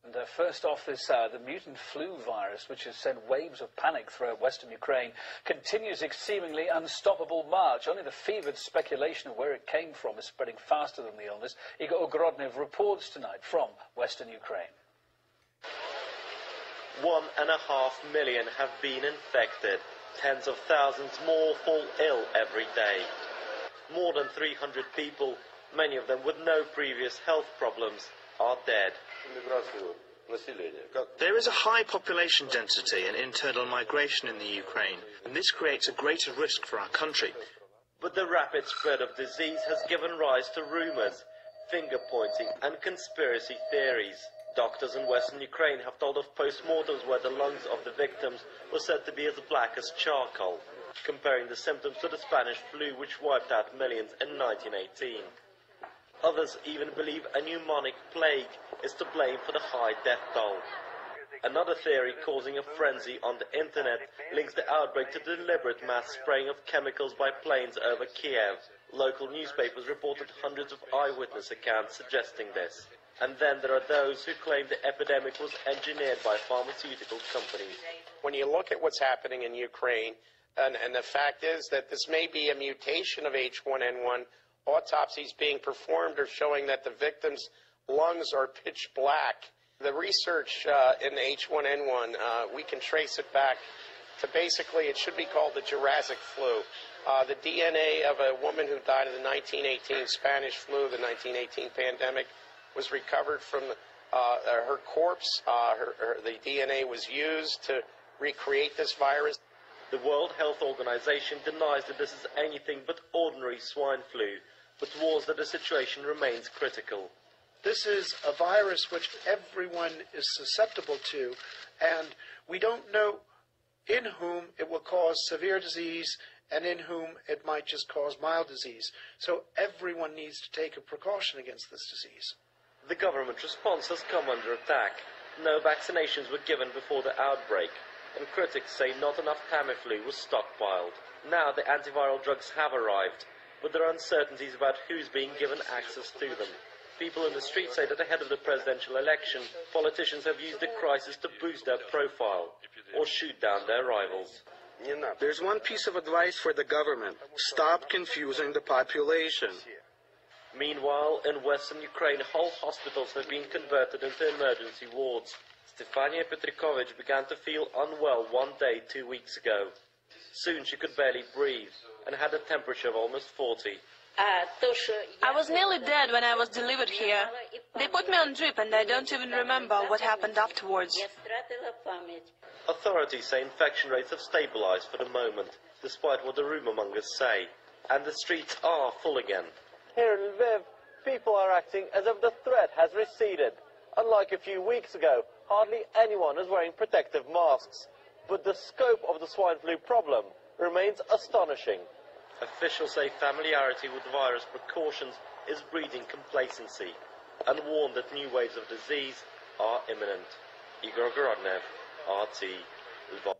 And first off this hour, the mutant flu virus, which has sent waves of panic throughout western Ukraine, continues its seemingly unstoppable march. Only the fevered speculation of where it came from is spreading faster than the illness. Igor Ogrodnev reports tonight from western Ukraine. 1.5 million have been infected. Tens of thousands more fall ill every day. More than 300 people, many of them with no previous health problems, are dead. There is a high population density and internal migration in the Ukraine, and this creates a greater risk for our country. But the rapid spread of disease has given rise to rumors, finger-pointing and conspiracy theories. Doctors in western Ukraine have told of post-mortems where the lungs of the victims were said to be as black as charcoal, comparing the symptoms to the Spanish flu which wiped out millions in 1918. Others even believe a pneumonic plague is to blame for the high death toll. Another theory causing a frenzy on the internet links the outbreak to deliberate mass spraying of chemicals by planes over Kiev. Local newspapers reported hundreds of eyewitness accounts suggesting this. And then there are those who claim the epidemic was engineered by pharmaceutical companies. When you look at what's happening in Ukraine, and the fact is that this may be a mutation of H1N1, autopsies being performed are showing that the victims' lungs are pitch black. The research in H1N1, we can trace it back to basically, it should be called the Jurassic flu. The DNA of a woman who died of the 1918 Spanish flu, the 1918 pandemic, was recovered from her corpse. The DNA was used to recreate this virus. The World Health Organization denies that this is anything but ordinary swine flu, but warns that the situation remains critical. This is a virus which everyone is susceptible to, and we don't know in whom it will cause severe disease and in whom it might just cause mild disease. So everyone needs to take a precaution against this disease. The government response has come under attack. No vaccinations were given before the outbreak, and critics say not enough Tamiflu was stockpiled. Now the antiviral drugs have arrived, but there are uncertainties about who's being given access to them. People in the street say that ahead of the presidential election, politicians have used the crisis to boost their profile or shoot down their rivals. There's one piece of advice for the government. Stop confusing the population. Meanwhile, in western Ukraine, whole hospitals have been converted into emergency wards. Stefania Petrikovich began to feel unwell one day 2 weeks ago. Soon she could barely breathe and had a temperature of almost 40. I was nearly dead when I was delivered here. They put me on drip and I don't even remember what happened afterwards. Authorities say infection rates have stabilized for the moment, despite what the rumor mongers say. And the streets are full again. Here in Lviv, people are acting as if the threat has receded. Unlike a few weeks ago, hardly anyone is wearing protective masks. But the scope of the swine flu problem remains astonishing. Officials say familiarity with virus precautions is breeding complacency and warn that new waves of disease are imminent. Igor Ogrodnev, RT, Lvov.